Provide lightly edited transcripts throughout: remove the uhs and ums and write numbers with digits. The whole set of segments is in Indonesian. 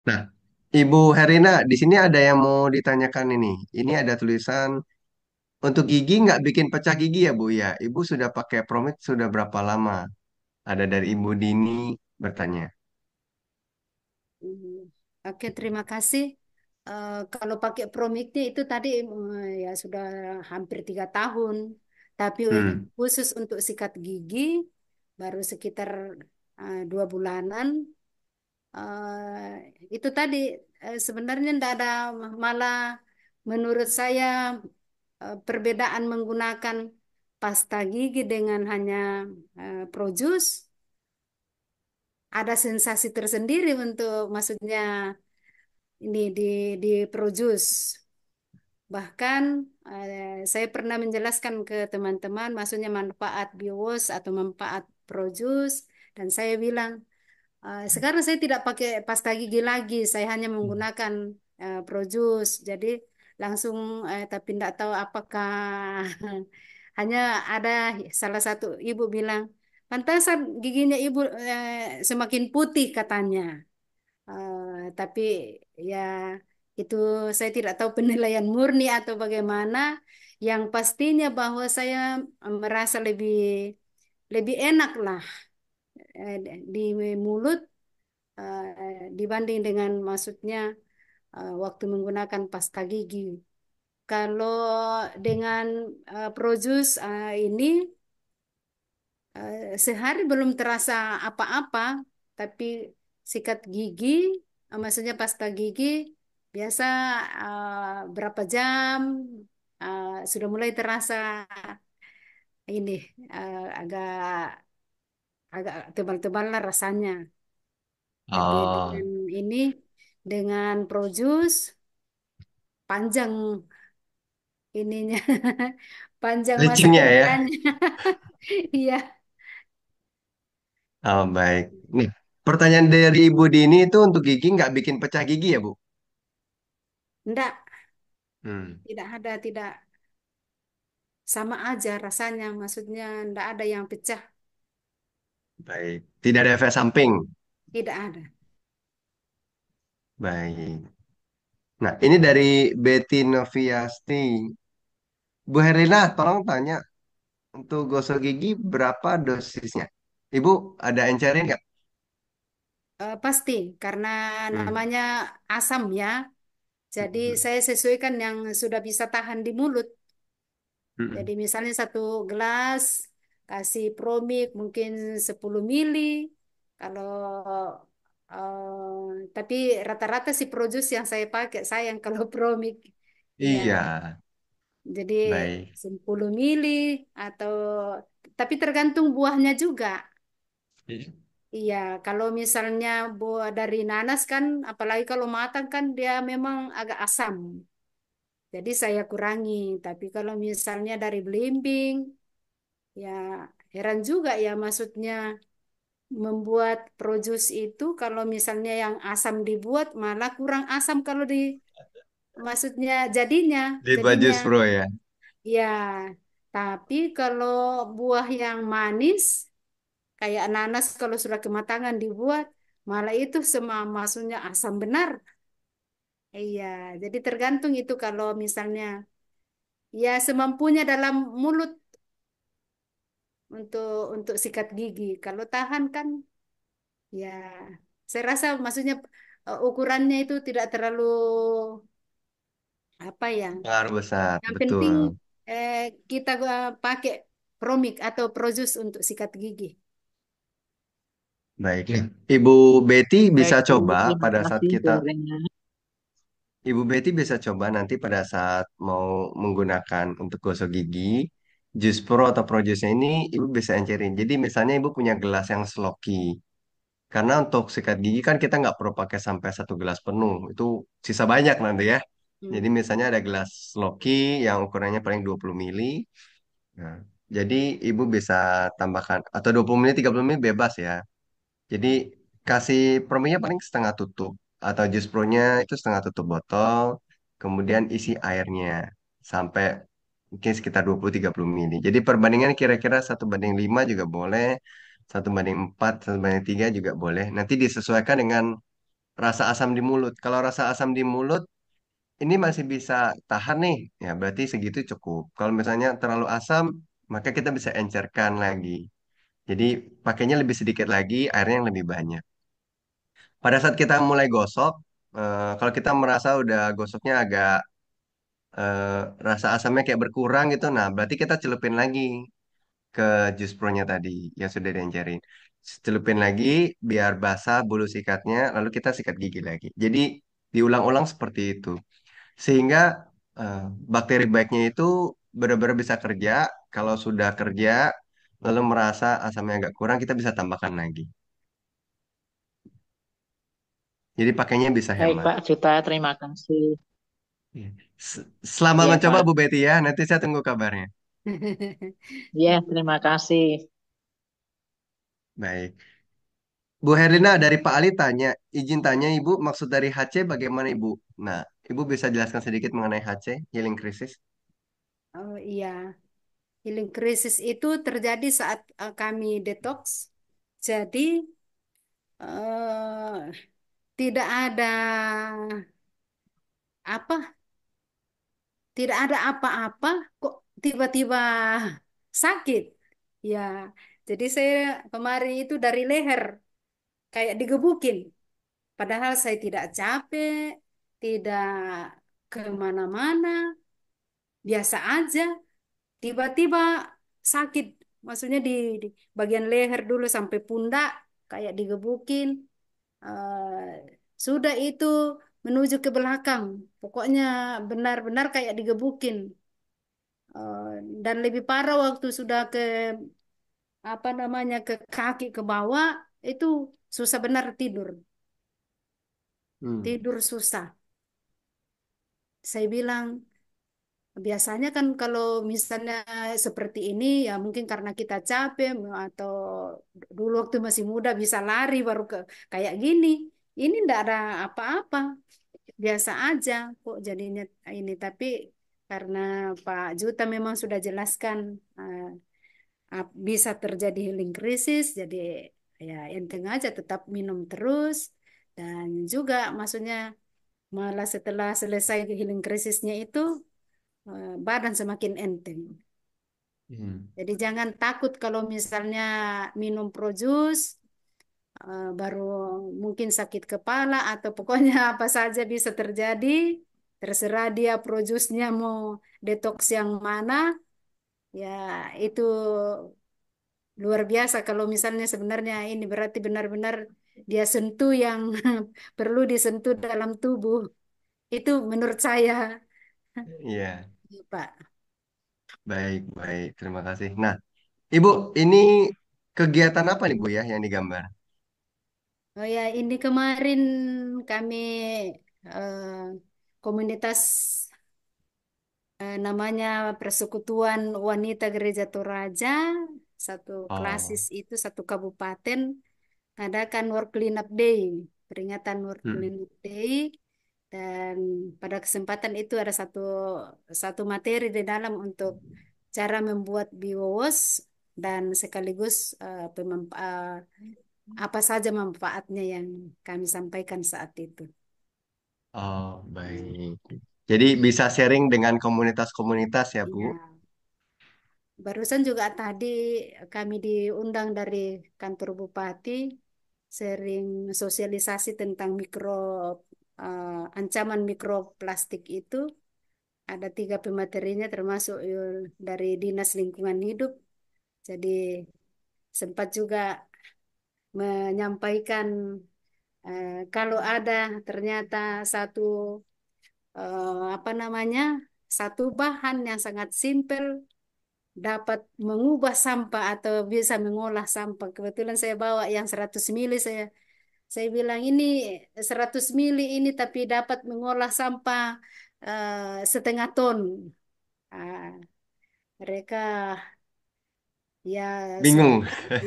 Nah, Ibu Herina, di sini ada yang mau ditanyakan ini. Ini ada tulisan untuk gigi nggak bikin pecah gigi ya Bu ya. Ibu sudah pakai Promit sudah berapa lama? Ada dari Ibu Dini bertanya. Hmm. Oke, terima kasih. Kalau pakai Promikti itu tadi ya sudah hampir 3 tahun. Tapi Hmm. khusus untuk sikat gigi baru sekitar 2 bulanan. Itu tadi sebenarnya tidak ada, malah menurut saya perbedaan menggunakan pasta gigi dengan hanya Projus ada sensasi tersendiri untuk maksudnya ini di Projus. Bahkan saya pernah menjelaskan ke teman-teman maksudnya manfaat BioWash atau manfaat Projus dan saya bilang sekarang saya tidak pakai pasta gigi lagi, saya hanya menggunakan Projus. Jadi langsung tapi tidak tahu apakah hanya ada salah satu ibu bilang, pantasan giginya ibu semakin putih katanya. Tapi ya itu saya tidak tahu penilaian murni atau bagaimana. Yang pastinya bahwa saya merasa lebih lebih enak lah di mulut dibanding dengan maksudnya waktu menggunakan pasta gigi. Kalau dengan Projus ini sehari belum terasa apa-apa, tapi sikat gigi, maksudnya pasta gigi, biasa berapa jam sudah mulai terasa ini agak agak tebal-tebal lah rasanya. Tapi Oh, dengan ini, dengan Projus, panjang ininya, panjang masa licinnya ya. kerjanya. Iya, Oh, baik. Nih, pertanyaan dari Ibu Dini itu untuk gigi nggak bikin pecah gigi ya Bu? enggak, Hmm, tidak ada, tidak sama aja rasanya, maksudnya enggak ada yang pecah, baik. Tidak ada efek samping. tidak ada. Baik. Nah, ini dari Betty Noviasti. Bu Herina, tolong tanya untuk gosok gigi berapa dosisnya? Ibu ada encerin nggak? Pasti, karena Hmm. namanya asam ya, jadi saya sesuaikan yang sudah bisa tahan di mulut. Jadi Hmm. misalnya 1 gelas, kasih Promik mungkin 10 mili. Kalau tapi rata-rata si Projus yang saya pakai, sayang kalau Promik. Iya, Iya, jadi baik. 10 mili atau tapi tergantung buahnya juga. Iya, kalau misalnya buah dari nanas kan, apalagi kalau matang kan dia memang agak asam. Jadi saya kurangi. Tapi kalau misalnya dari belimbing, ya heran juga ya maksudnya membuat produce itu kalau misalnya yang asam dibuat malah kurang asam kalau di maksudnya jadinya Di jadinya Bajus Pro ya. ya. Tapi kalau buah yang manis kayak nanas kalau sudah kematangan dibuat malah itu semua maksudnya asam benar. Iya, jadi tergantung itu kalau misalnya ya semampunya dalam mulut untuk sikat gigi. Kalau tahan kan ya saya rasa maksudnya ukurannya itu tidak terlalu apa ya. Pengaruh besar, Yang penting betul. eh, kita pakai Promik atau Projus untuk sikat gigi. Baik. Nih, Ibu Betty bisa Baik, kalau coba gitu terima pada saat kasih Bu kita, Rena. Ibu Betty bisa coba nanti pada saat mau menggunakan untuk gosok gigi, Jus Pro atau Pro Jusnya ini Ibu bisa encerin. Jadi misalnya Ibu punya gelas yang sloki. Karena untuk sikat gigi kan kita nggak perlu pakai sampai 1 gelas penuh. Itu sisa banyak nanti ya. Jadi Hmm. misalnya ada gelas Loki yang ukurannya paling 20 mili. Nah, jadi ibu bisa tambahkan atau 20 mili 30 mili bebas ya. Jadi kasih prominya paling setengah tutup atau jus pronya itu setengah tutup botol. Kemudian isi airnya sampai mungkin sekitar 20-30 mili. Jadi perbandingan kira-kira 1:5 juga boleh, 1:4, 1:3 juga boleh. Nanti disesuaikan dengan rasa asam di mulut. Kalau rasa asam di mulut ini masih bisa tahan nih, ya berarti segitu cukup. Kalau misalnya terlalu asam, maka kita bisa encerkan lagi. Jadi pakainya lebih sedikit lagi, airnya yang lebih banyak. Pada saat kita mulai gosok, kalau kita merasa udah gosoknya agak rasa asamnya kayak berkurang gitu, nah berarti kita celupin lagi ke jus pro-nya tadi yang sudah diencerin. Celupin lagi biar basah bulu sikatnya, lalu kita sikat gigi lagi. Jadi diulang-ulang seperti itu. Sehingga eh, bakteri baiknya itu benar-benar bisa kerja. Kalau sudah kerja, lalu merasa asamnya agak kurang, kita bisa tambahkan lagi. Jadi pakainya bisa Baik hemat. Pak Juta, terima kasih. Iya. Selamat Iya mencoba Bu Pak. Betty ya. Nanti saya tunggu kabarnya. Iya, terima kasih. Baik. Bu Herlina dari Pak Ali tanya, izin tanya Ibu, maksud dari HC bagaimana Ibu? Nah, Ibu bisa jelaskan sedikit mengenai HC, healing crisis? Oh iya, healing crisis itu terjadi saat kami detox. Jadi eh, tidak ada apa, tidak ada apa-apa, kok tiba-tiba sakit. Ya, jadi saya kemarin itu dari leher kayak digebukin. Padahal saya tidak capek, tidak kemana-mana, biasa aja. Tiba-tiba sakit, maksudnya di bagian leher dulu sampai pundak, kayak digebukin. Sudah itu menuju ke belakang, pokoknya benar-benar kayak digebukin. Eh, dan lebih parah waktu sudah ke apa namanya ke kaki ke bawah itu susah benar tidur, Hmm. tidur susah. Saya bilang biasanya kan kalau misalnya seperti ini ya mungkin karena kita capek atau dulu waktu masih muda bisa lari baru ke kayak gini. Ini ndak ada apa-apa, biasa aja kok jadinya ini. Tapi karena Pak Juta memang sudah jelaskan bisa terjadi healing krisis, jadi ya enteng aja tetap minum terus dan juga maksudnya malah setelah selesai healing krisisnya itu badan semakin enteng. Hmm. Jadi jangan takut kalau misalnya minum Projus baru mungkin sakit kepala atau pokoknya apa saja bisa terjadi. Terserah dia Projusnya mau detox yang mana, ya itu luar biasa. Kalau misalnya sebenarnya ini berarti benar-benar dia sentuh yang perlu disentuh dalam tubuh. Itu menurut saya, Iya, Pak. baik, baik. Terima kasih. Nah, Ibu, ini kegiatan apa nih Bu ya yang digambar? Oh ya, ini kemarin kami eh, komunitas namanya Persekutuan Wanita Gereja Toraja, satu klasis Oh, itu satu kabupaten, adakan World Cleanup Day, peringatan World hmm. Cleanup Day, dan pada kesempatan itu ada satu satu materi di dalam untuk cara membuat biowas dan sekaligus apa saja manfaatnya yang kami sampaikan saat itu. Oh, baik. Jadi bisa sharing dengan komunitas-komunitas ya Bu? Iya. Barusan juga tadi kami diundang dari kantor Bupati sering sosialisasi tentang ancaman mikroplastik itu. Ada tiga pematerinya termasuk dari Dinas Lingkungan Hidup. Jadi sempat juga menyampaikan kalau ada ternyata satu apa namanya satu bahan yang sangat simpel dapat mengubah sampah atau bisa mengolah sampah. Kebetulan saya bawa yang 100 mili saya bilang ini 100 mili ini tapi dapat mengolah sampah setengah ton. Ah, mereka ya Bingung.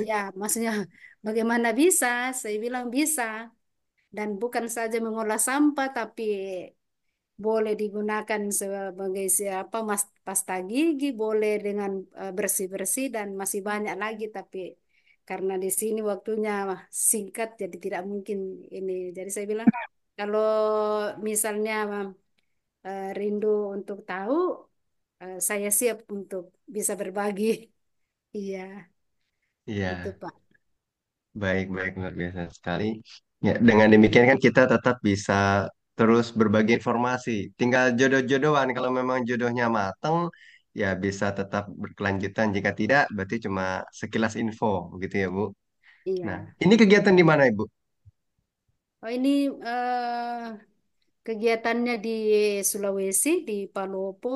ya maksudnya bagaimana bisa? Saya bilang bisa dan bukan saja mengolah sampah tapi boleh digunakan sebagai siapa pasta gigi, boleh dengan bersih-bersih dan masih banyak lagi tapi karena di sini waktunya singkat jadi tidak mungkin ini. Jadi saya bilang kalau misalnya rindu untuk tahu, saya siap untuk bisa berbagi. Iya, itu Iya, Pak. baik-baik luar biasa sekali. Ya, dengan demikian kan kita tetap bisa terus berbagi informasi. Tinggal jodoh-jodohan. Kalau memang jodohnya mateng, ya bisa tetap berkelanjutan. Jika tidak, berarti cuma sekilas info, gitu ya, Bu. Nah, Iya. ini kegiatan di mana, Ibu? Oh ini kegiatannya di Sulawesi, di Palopo.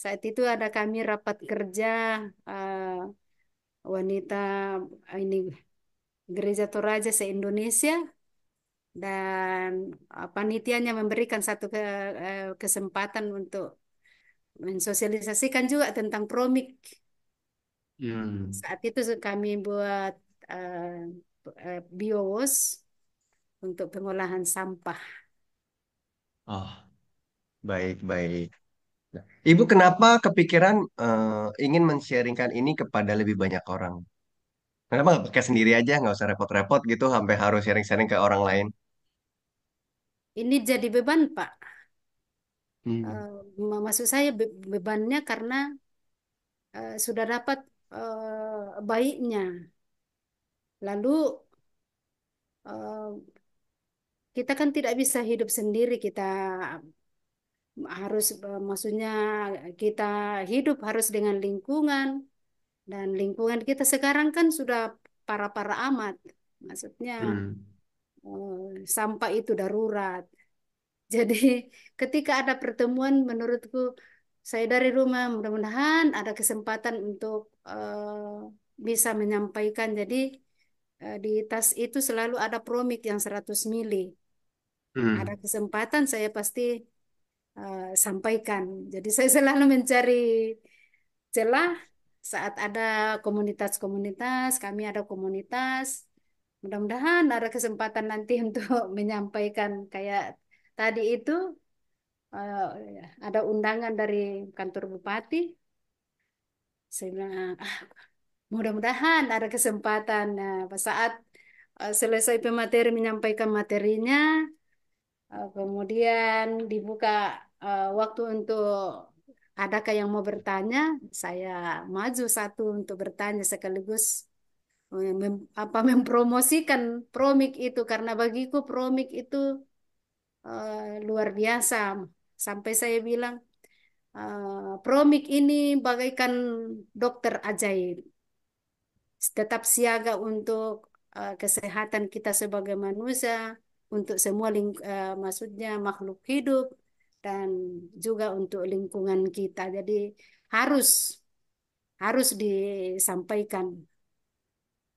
Saat itu ada kami rapat kerja wanita ini Gereja Toraja se-Indonesia dan panitianya memberikan satu kesempatan untuk mensosialisasikan juga tentang promik. Hmm. Saat itu kami buat biowas untuk pengolahan sampah. Oh, baik-baik. Nah, Ibu kenapa kepikiran ingin men-sharingkan ini kepada lebih banyak orang? Kenapa nggak pakai sendiri aja, nggak usah repot-repot gitu, sampai harus sharing-sharing ke orang lain? Ini jadi beban, Pak. Hmm. Maksud saya bebannya karena sudah dapat baiknya. Lalu eh, kita kan tidak bisa hidup sendiri. Kita harus, maksudnya kita hidup harus dengan lingkungan. Dan lingkungan kita sekarang kan sudah parah-parah amat. Maksudnya Hmm. sampah itu darurat. Jadi ketika ada pertemuan menurutku saya dari rumah mudah-mudahan ada kesempatan untuk bisa menyampaikan. Jadi di tas itu selalu ada promik yang 100 mili. Ada Hmm. kesempatan saya pasti sampaikan. Jadi saya selalu mencari celah saat ada komunitas-komunitas, kami ada komunitas. Mudah-mudahan ada kesempatan nanti untuk menyampaikan kayak tadi itu ada undangan dari kantor bupati. Saya bilang, mudah-mudahan ada kesempatan. Nah, pas saat selesai pemateri menyampaikan materinya, kemudian dibuka waktu untuk adakah yang mau bertanya, saya maju satu untuk bertanya sekaligus mempromosikan promik itu karena bagiku promik itu luar biasa. Sampai saya bilang promik ini bagaikan dokter ajaib, tetap siaga untuk kesehatan kita sebagai manusia, untuk semua maksudnya makhluk hidup dan juga untuk lingkungan kita. Jadi harus harus disampaikan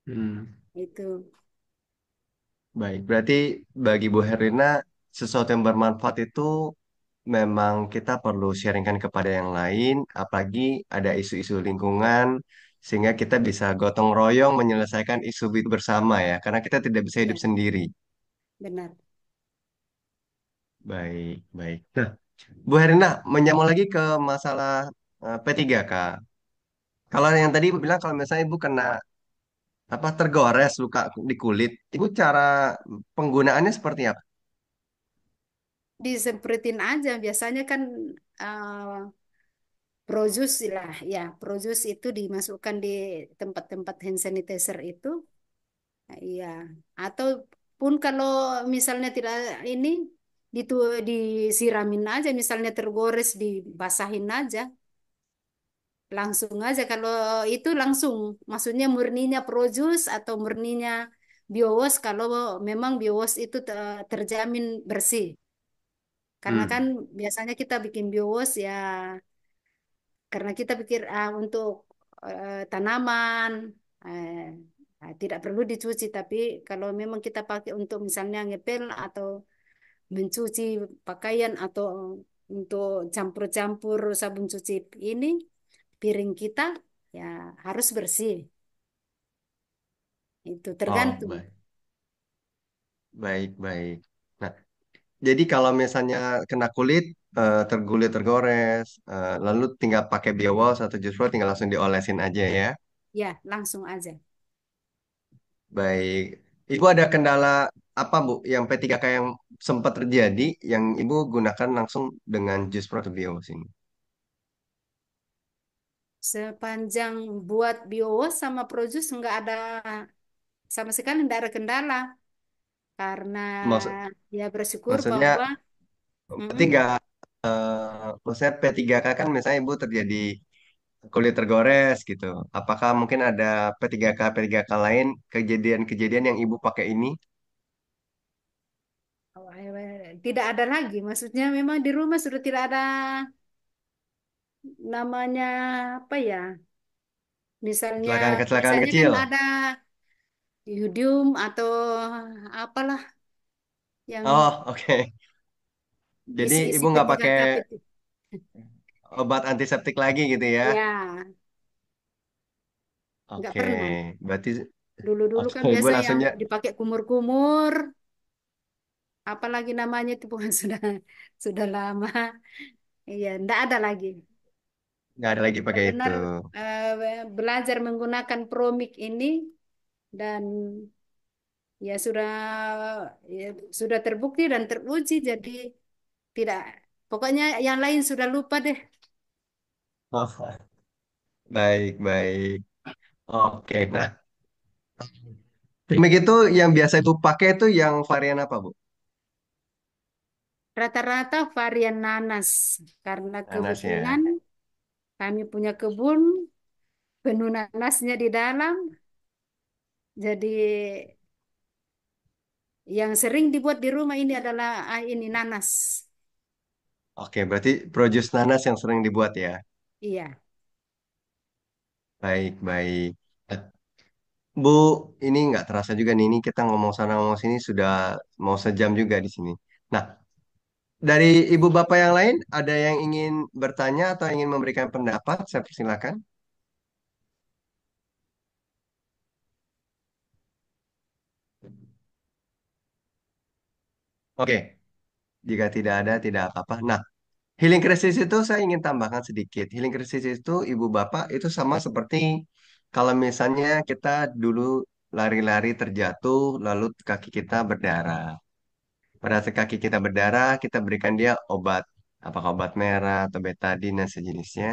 Hmm. itu. Baik, berarti bagi Bu Herlina sesuatu yang bermanfaat itu memang kita perlu sharingkan kepada yang lain, apalagi ada isu-isu lingkungan, sehingga kita bisa gotong royong menyelesaikan isu itu bersama ya, karena kita tidak bisa hidup Ya, sendiri. benar. Baik, baik. Nah, Bu Herlina, menyambung lagi ke masalah P3K. Kalau yang tadi Ibu bilang kalau misalnya Ibu kena apa tergores luka di kulit, Ibu cara penggunaannya seperti apa? Disemprotin aja. Biasanya kan Projus lah, ya. Projus itu dimasukkan di tempat-tempat hand sanitizer itu. Nah, iya. Ataupun kalau misalnya tidak ini itu disiramin aja, misalnya tergores dibasahin aja, langsung aja. Kalau itu langsung, maksudnya murninya Projus atau murninya Biowas kalau memang Biowas itu terjamin bersih. Karena kan Hmm. biasanya kita bikin Biowas ya karena kita pikir untuk tanaman eh, tidak perlu dicuci, tapi kalau memang kita pakai untuk misalnya ngepel atau mencuci pakaian atau untuk campur-campur sabun cuci ini piring kita ya harus bersih. Itu Oh, tergantung. baik. Baik, baik. Nah, jadi kalau misalnya kena kulit, tergulit, tergores, lalu tinggal pakai biowash atau just Flow, tinggal langsung diolesin aja ya. Ya langsung aja. Baik. Ibu ada kendala apa, Bu, yang P3K yang sempat terjadi yang Ibu gunakan langsung dengan jus Protobio sini? Sepanjang buat BioWash sama Projus nggak ada sama sekali nggak ada kendala karena Maksud, ya bersyukur maksudnya bahwa P3, mm, maksudnya P3K kan misalnya Ibu terjadi kulit tergores gitu. Apakah mungkin ada P3K lain kejadian-kejadian yang Ibu pakai ini? tidak ada lagi. Maksudnya memang di rumah sudah tidak ada namanya apa ya? Misalnya Kecelakaan-kecelakaan biasanya kan kecil. ada yodium atau apalah yang Oh, oke. Jadi isi-isi Ibu nggak pakai P3K itu. obat antiseptik lagi gitu ya? Ya, nggak Oke, pernah. berarti Dulu-dulu oke kan Ibu biasa yang langsungnya dipakai kumur-kumur, apalagi namanya itu bukan sudah lama. Iya, nggak ada lagi. nggak ada lagi pakai itu. Benar-benar belajar menggunakan Promik ini dan ya ya, sudah terbukti dan teruji. Jadi tidak, pokoknya yang lain sudah lupa deh. Oh, baik, baik. Oke, nah, Primik itu yang biasa itu pakai itu yang varian apa, Bu? Rata-rata varian nanas karena Nanas ya. kebetulan kami punya kebun penuh nanasnya di dalam. Jadi yang sering dibuat di rumah ini adalah ini nanas. Oke, berarti produce nanas yang sering dibuat ya. Iya. Baik, baik. Eh, Bu, ini nggak terasa juga nih, ini kita ngomong sana ngomong sini sudah mau sejam juga di sini. Nah, dari ibu bapak yang lain, ada yang ingin bertanya atau ingin memberikan pendapat? Saya persilakan. Oke, jika tidak ada, tidak apa-apa. Nah, healing crisis itu saya ingin tambahkan sedikit. Healing crisis itu ibu bapak itu sama seperti kalau misalnya kita dulu lari-lari terjatuh, lalu kaki kita berdarah. Pada saat kaki kita berdarah, kita berikan dia obat, apakah obat merah atau betadine dan sejenisnya.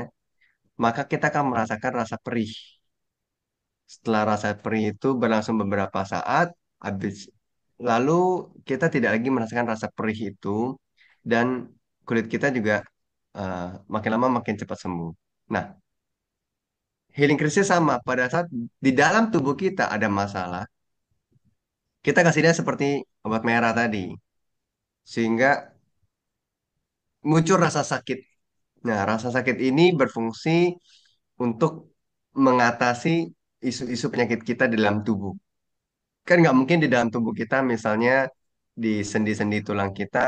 Maka kita akan merasakan rasa perih. Setelah rasa perih itu berlangsung beberapa saat, habis lalu kita tidak lagi merasakan rasa perih itu dan kulit kita juga eh, makin lama makin cepat sembuh. Nah, healing krisis sama pada saat di dalam tubuh kita ada masalah, kita kasih dia seperti obat merah tadi, sehingga muncul rasa sakit. Nah, rasa sakit ini berfungsi untuk mengatasi isu-isu penyakit kita di dalam tubuh. Kan nggak mungkin di dalam tubuh kita, misalnya di sendi-sendi tulang kita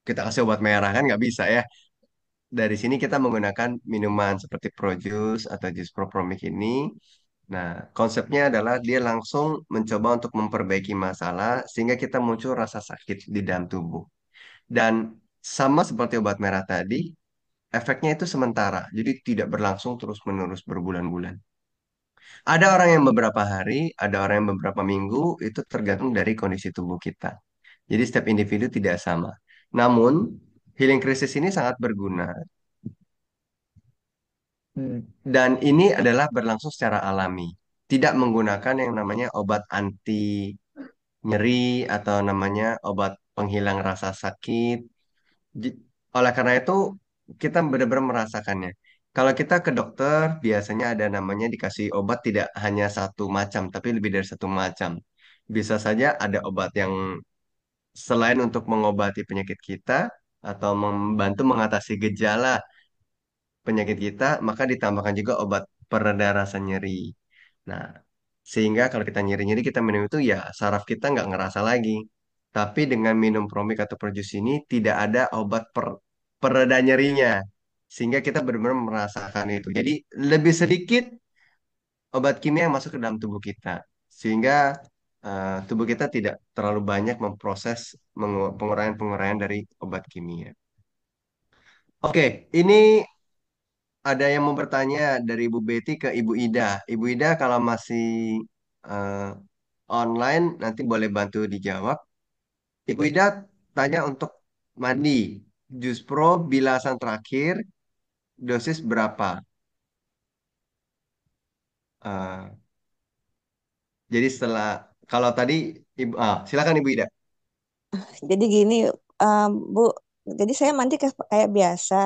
kasih obat merah, kan nggak bisa ya. Dari sini kita menggunakan minuman seperti Projus atau jus Propromik ini. Nah, konsepnya adalah dia langsung mencoba untuk memperbaiki masalah sehingga kita muncul rasa sakit di dalam tubuh. Dan sama seperti obat merah tadi, efeknya itu sementara, jadi tidak berlangsung terus-menerus berbulan-bulan. Ada orang yang beberapa hari, ada orang yang beberapa minggu, itu tergantung dari kondisi tubuh kita. Jadi setiap individu tidak sama. Namun, healing crisis ini sangat berguna. Dan ini adalah berlangsung secara alami. Tidak menggunakan yang namanya obat anti nyeri atau namanya obat penghilang rasa sakit. Ji- Oleh karena itu, kita benar-benar merasakannya. Kalau kita ke dokter, biasanya ada namanya dikasih obat tidak hanya satu macam, tapi lebih dari satu macam. Bisa saja ada obat yang selain untuk mengobati penyakit kita atau membantu mengatasi gejala penyakit kita, maka ditambahkan juga obat pereda rasa nyeri. Nah, sehingga kalau kita nyeri-nyeri kita minum itu ya saraf kita nggak ngerasa lagi. Tapi dengan minum Promik atau Perjus ini tidak ada obat pereda nyerinya. Sehingga kita benar-benar merasakan itu. Jadi lebih sedikit obat kimia yang masuk ke dalam tubuh kita. Sehingga tubuh kita tidak terlalu banyak memproses penguraian-penguraian dari obat kimia. Oke, ini ada yang mau bertanya dari Ibu Betty ke Ibu Ida. Ibu Ida kalau masih online, nanti boleh bantu dijawab. Ibu Ida tanya untuk mandi. Jus Pro bilasan terakhir, dosis berapa? Eh, jadi setelah, kalau tadi, silakan Ibu Ida. Jadi gini, Bu. Jadi saya mandi kayak biasa.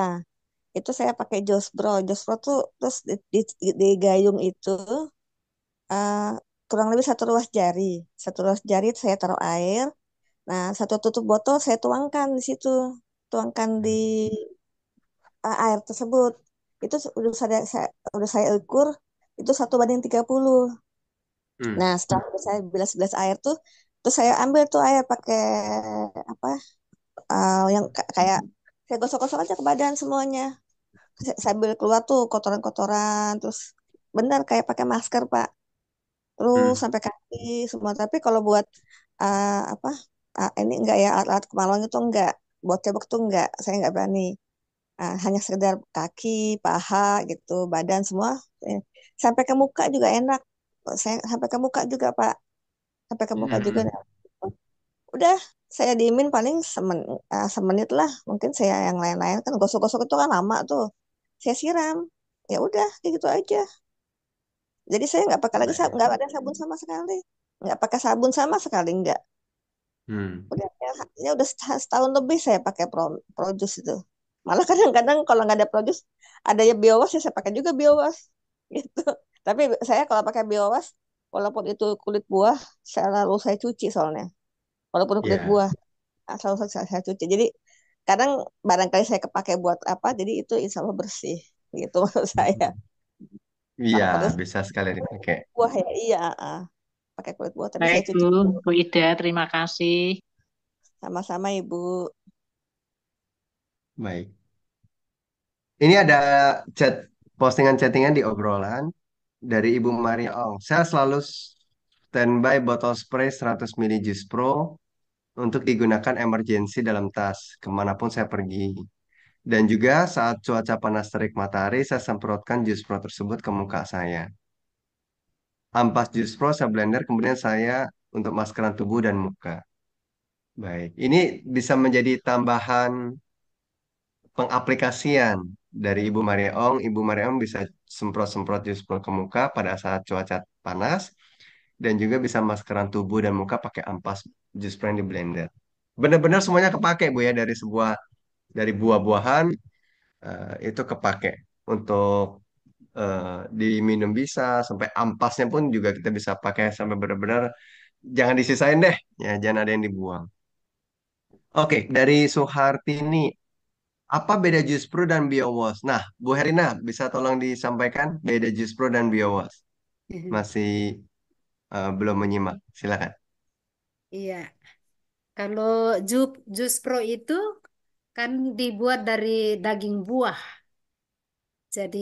Itu saya pakai Jospro. Jospro tuh terus di gayung itu eh, kurang lebih satu ruas jari. Satu ruas jari saya taruh air. Nah, satu tutup botol saya tuangkan di situ. Tuangkan di air tersebut. Itu udah saya ukur itu 1:30. Hmm. Nah, setelah saya bilas-bilas air tuh, terus saya ambil tuh air pakai apa? Yang kayak saya gosok-gosok aja ke badan semuanya. Sambil keluar tuh kotoran-kotoran, terus benar kayak pakai masker, Pak. Terus Hmm. sampai kaki semua. Tapi kalau buat apa? Ini enggak ya alat-alat kemaluan itu enggak. Buat cebok tuh enggak. Saya enggak berani. Hanya sekedar kaki, paha gitu, badan semua. Eh, Sampai ke muka juga enak. Saya sampai ke muka juga, Pak. Sampai ke muka juga. Hmm. Udah, saya diemin paling semenit lah. Mungkin saya yang lain-lain kan gosok-gosok itu kan lama tuh. Saya siram. Ya udah, kayak gitu aja. Jadi saya nggak pakai lagi Baik. nggak ada sabun sama sekali. Nggak pakai sabun sama sekali nggak. Hmm. Udah ya udah setahun lebih saya pakai Projus itu. Malah kadang-kadang kalau nggak ada Projus, ada ya Biowas ya saya pakai juga Biowas gitu. Tapi saya kalau pakai Biowas, walaupun itu kulit buah, selalu saya cuci soalnya. Walaupun kulit Ya. buah, selalu saya cuci. Jadi kadang barangkali saya kepake buat apa, jadi itu insya Allah bersih gitu maksud saya. Iya, Kalau pada bisa sekali dipakai. buah ya iya, pakai kulit buah. Tapi Baik, saya Bu. cuci dulu. Bu Ida, terima kasih. Sama-sama Ibu. Baik. Ini ada chat postingan chattingan di obrolan dari Ibu Maria Ong. Saya selalu standby botol spray 100 ml Jus Pro untuk digunakan emergensi dalam tas kemanapun saya pergi. Dan juga saat cuaca panas terik matahari, saya semprotkan Jus Pro tersebut ke muka saya. Ampas Jus Pro saya blender, kemudian saya untuk maskeran tubuh dan muka. Baik, ini bisa menjadi tambahan pengaplikasian dari Ibu Maria Ong. Ibu Maria Ong bisa semprot-semprot Jus Pro ke muka pada saat cuaca panas dan juga bisa maskeran tubuh dan muka pakai ampas Jus Pro yang di blender. Benar-benar semuanya kepake Bu ya dari buah-buahan itu kepake untuk diminum bisa sampai ampasnya pun juga kita bisa pakai sampai benar-benar jangan disisain deh ya jangan ada yang dibuang. Oke, dari Suhartini, apa beda Jus Pro dan BioWash? Nah, Bu Herina, bisa tolong disampaikan beda Jus Pro dan BioWash? Masih belum menyimak. Silakan. Iya, kalau jus pro itu kan dibuat dari daging buah. Jadi,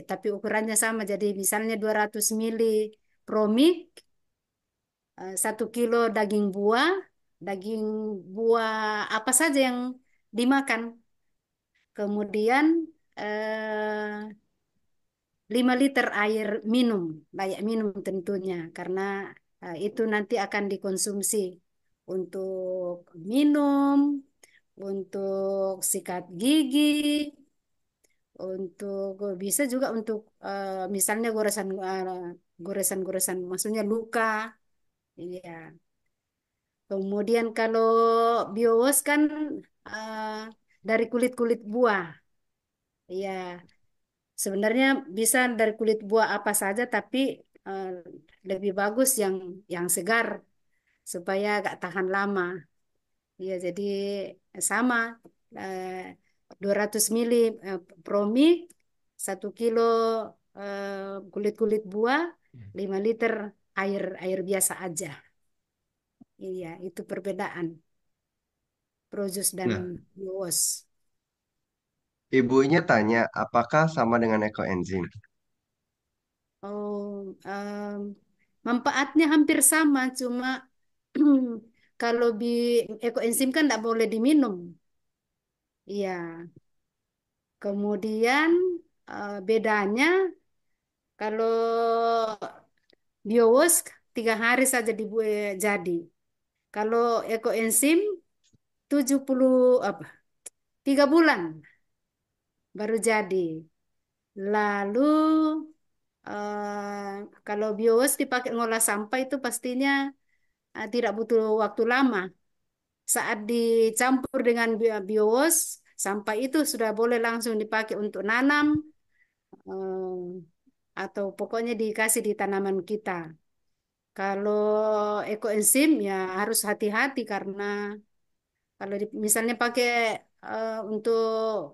tapi ukurannya sama. Jadi, misalnya 200 mili promik, 1 kilo daging buah apa saja yang dimakan. Kemudian, eh, 5 liter air minum, layak minum tentunya, karena itu nanti akan dikonsumsi untuk minum, untuk sikat gigi, untuk bisa juga untuk misalnya goresan-goresan, maksudnya luka. Iya. Kemudian kalau bios kan eh, dari kulit-kulit buah. Iya. Sebenarnya bisa dari kulit buah apa saja, tapi eh, lebih bagus yang segar supaya agak tahan lama. Ya, jadi sama eh, 200 mili promi, 1 kilo kulit-kulit buah, 5 liter air air biasa aja. Iya, itu perbedaan Projus dan Nah, Bios. ibunya tanya, apakah sama dengan ekoenzim? Oh, manfaatnya hampir sama, cuma kalau ekoenzim kan tidak boleh diminum. Iya. Kemudian bedanya kalau biowos 3 hari saja jadi. Kalau ekoenzim 70 apa 3 bulan baru jadi. Lalu kalau bios dipakai ngolah sampah itu pastinya tidak butuh waktu lama. Saat dicampur dengan bios, sampah itu sudah boleh langsung dipakai untuk nanam atau pokoknya dikasih di tanaman kita. Kalau ekoenzim ya harus hati-hati karena kalau misalnya pakai untuk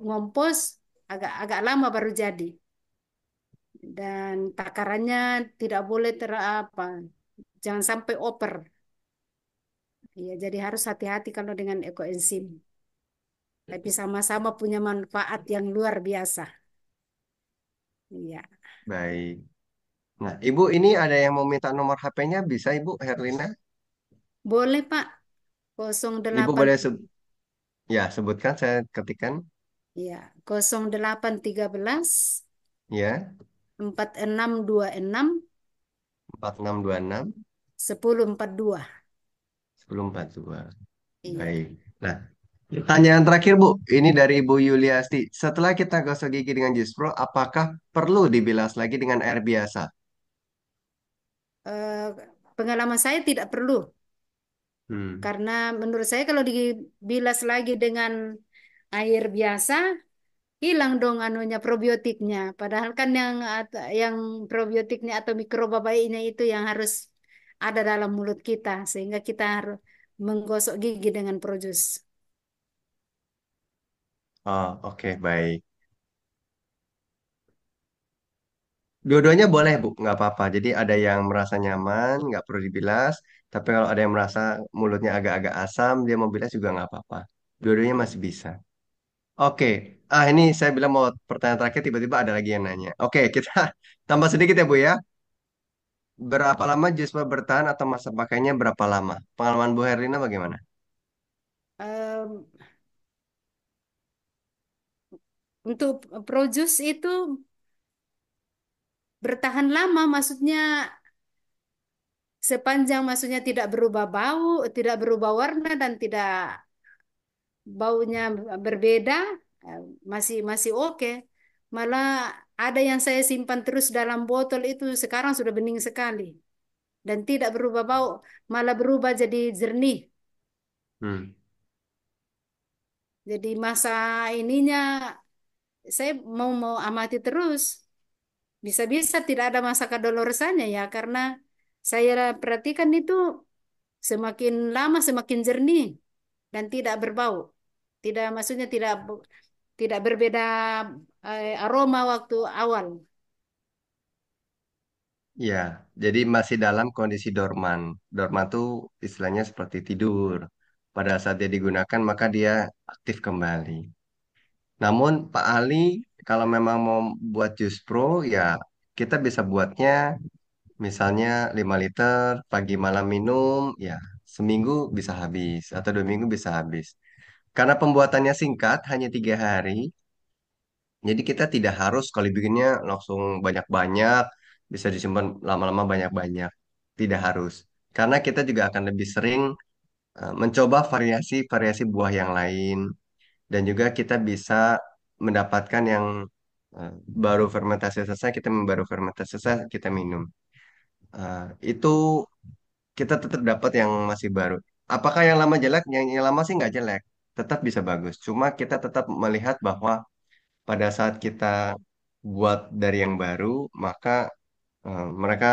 ngompos agak agak lama baru jadi dan takarannya tidak boleh terapa, jangan sampai over. Ya, jadi harus hati-hati kalau dengan ekoenzim. Tapi sama-sama punya manfaat yang luar biasa. Iya, Baik. Nah, Ibu ini ada yang mau minta nomor HP-nya, bisa Ibu Herlina? boleh Pak. Ibu 08 boleh ya sebutkan, saya ketikan. ya 0813 Ya, 4626 4626 1042. 1042. Iya. Baik. Nah, pertanyaan terakhir Bu, ini dari Ibu Yuliasti. Setelah kita gosok gigi dengan Jus Pro, apakah perlu dibilas lagi dengan air biasa? Eh, Pengalaman saya tidak perlu Hmm. karena menurut saya kalau dibilas lagi dengan air biasa hilang dong anunya probiotiknya. Padahal kan yang probiotiknya atau mikroba baiknya itu yang harus ada dalam mulut kita sehingga kita harus menggosok gigi dengan Projus. Oh, oke, baik. Dua-duanya boleh, Bu, nggak apa-apa. Jadi ada yang merasa nyaman, nggak perlu dibilas. Tapi kalau ada yang merasa mulutnya agak-agak asam, dia mau bilas juga nggak apa-apa. Dua-duanya masih bisa. Oke, ini saya bilang mau pertanyaan terakhir, tiba-tiba ada lagi yang nanya. Oke, kita tambah sedikit ya, Bu ya. Berapa lama Jusma bertahan atau masa pakainya berapa lama? Pengalaman Bu Herlina bagaimana? Em, untuk Projus itu bertahan lama, maksudnya sepanjang maksudnya tidak berubah bau, tidak berubah warna dan tidak baunya berbeda, eh, masih masih oke. Malah ada yang saya simpan terus dalam botol itu sekarang sudah bening sekali dan tidak berubah bau, malah berubah jadi jernih. Hmm. Jadi masa ininya saya mau amati terus. Bisa-bisa tidak ada masa kadaluarsanya ya karena saya perhatikan itu semakin lama semakin jernih dan tidak berbau. Tidak maksudnya tidak berbeda aroma waktu awal. Ya, jadi masih dalam kondisi dorman. Dorman tuh istilahnya seperti tidur. Pada saat dia digunakan, maka dia aktif kembali. Namun Pak Ali, kalau memang mau buat jus pro, ya kita bisa buatnya misalnya 5 liter, pagi malam minum, ya seminggu bisa habis, atau 2 minggu bisa habis. Karena pembuatannya singkat, hanya 3 hari, jadi kita tidak harus sekali bikinnya langsung banyak-banyak, bisa disimpan lama-lama banyak-banyak. Tidak harus. Karena kita juga akan lebih sering mencoba variasi-variasi buah yang lain. Dan juga kita bisa mendapatkan yang baru fermentasi selesai, kita baru fermentasi selesai, kita minum. Itu kita tetap dapat yang masih baru. Apakah yang lama jelek? Yang lama sih nggak jelek. Tetap bisa bagus. Cuma kita tetap melihat bahwa pada saat kita buat dari yang baru, maka mereka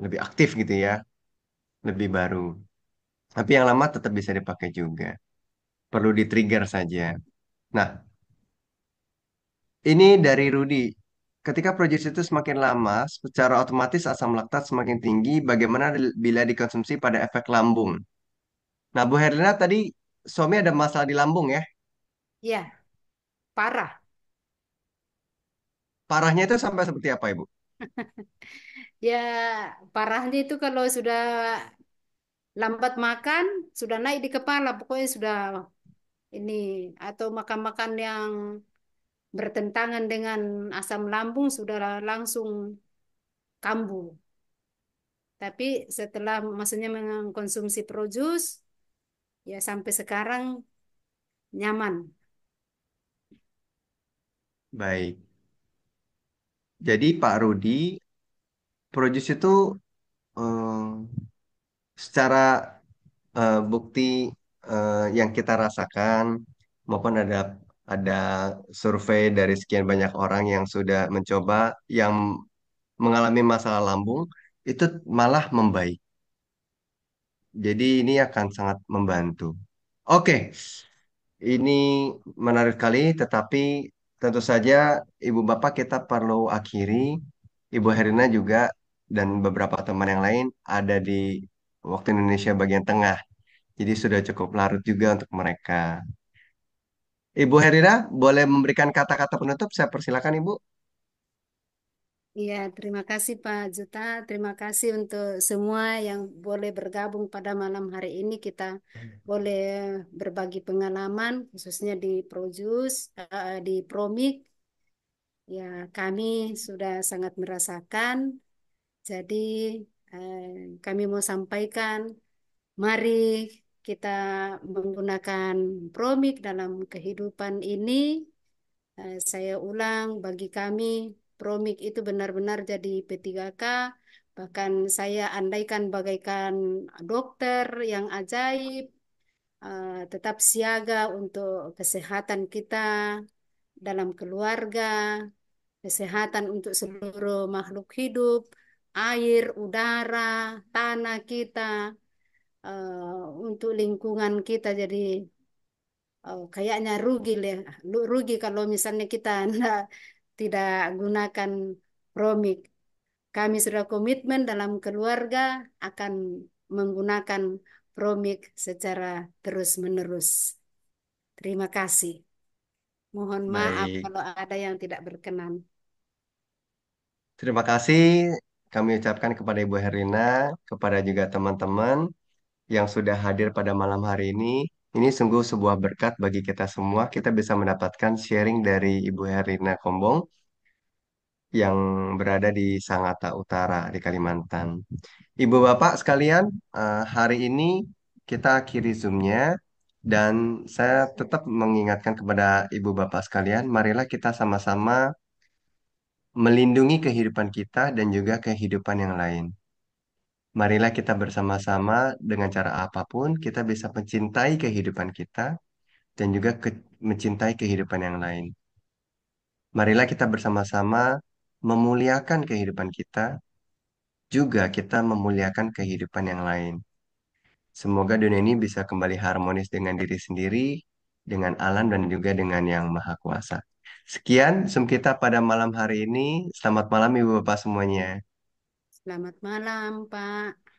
lebih aktif gitu ya, lebih baru. Tapi yang lama tetap bisa dipakai juga. Perlu di-trigger saja. Nah, ini dari Rudy. Ketika produksi itu semakin lama, secara otomatis asam laktat semakin tinggi. Bagaimana bila dikonsumsi pada efek lambung? Nah, Bu Herlina tadi suami ada masalah di lambung ya. Ya, parah. Parahnya itu sampai seperti apa, Ibu? Ya, parahnya itu kalau sudah lambat makan, sudah naik di kepala, pokoknya sudah ini atau makan-makan yang bertentangan dengan asam lambung sudah langsung kambuh. Tapi setelah maksudnya mengkonsumsi Pro Jus, ya sampai sekarang nyaman. Baik. Jadi Pak Rudi, Produce itu eh, secara bukti yang kita rasakan maupun ada survei dari sekian banyak orang yang sudah mencoba yang mengalami masalah lambung itu malah membaik. Jadi ini akan sangat membantu. Oke, ini menarik sekali, tetapi tentu saja Ibu Bapak kita perlu akhiri. Ibu Herina juga dan beberapa teman yang lain ada di waktu Indonesia bagian tengah. Jadi sudah cukup larut juga untuk mereka. Ibu Herina, boleh memberikan kata-kata penutup? Saya persilakan Ibu. Iya, terima kasih Pak Juta. Terima kasih untuk semua yang boleh bergabung pada malam hari ini. Kita boleh berbagi pengalaman, khususnya di Projus, di Promik. Ya, kami sudah sangat merasakan. Jadi, eh, kami mau sampaikan, mari kita menggunakan Promik dalam kehidupan ini. Saya ulang, bagi kami Promik itu benar-benar jadi P3K. Bahkan saya andaikan bagaikan dokter yang ajaib, tetap siaga untuk kesehatan kita dalam keluarga, kesehatan untuk seluruh makhluk hidup, air, udara, tanah kita, untuk lingkungan kita. Jadi kayaknya rugi lah, rugi kalau misalnya kita tidak gunakan Promik. Kami sudah komitmen dalam keluarga akan menggunakan Promik secara terus-menerus. Terima kasih. Mohon maaf Baik, kalau ada yang tidak berkenan. terima kasih kami ucapkan kepada Ibu Herina, kepada juga teman-teman yang sudah hadir pada malam hari ini. Ini sungguh sebuah berkat bagi kita semua. Kita bisa mendapatkan sharing dari Ibu Herina Kombong yang berada di Sangatta Utara di Kalimantan. Ibu Bapak sekalian, hari ini kita akhiri Zoom-nya dan saya tetap mengingatkan kepada Ibu Bapak sekalian, marilah kita sama-sama melindungi kehidupan kita dan juga kehidupan yang lain. Marilah kita bersama-sama dengan cara apapun kita bisa mencintai kehidupan kita dan juga mencintai kehidupan yang lain. Marilah kita bersama-sama memuliakan kehidupan kita, juga kita memuliakan kehidupan yang lain. Semoga dunia ini bisa kembali harmonis dengan diri sendiri, dengan alam dan juga dengan Yang Maha Kuasa. Sekian Zoom kita pada malam hari ini. Selamat malam Ibu Bapak semuanya. Selamat malam, Pak.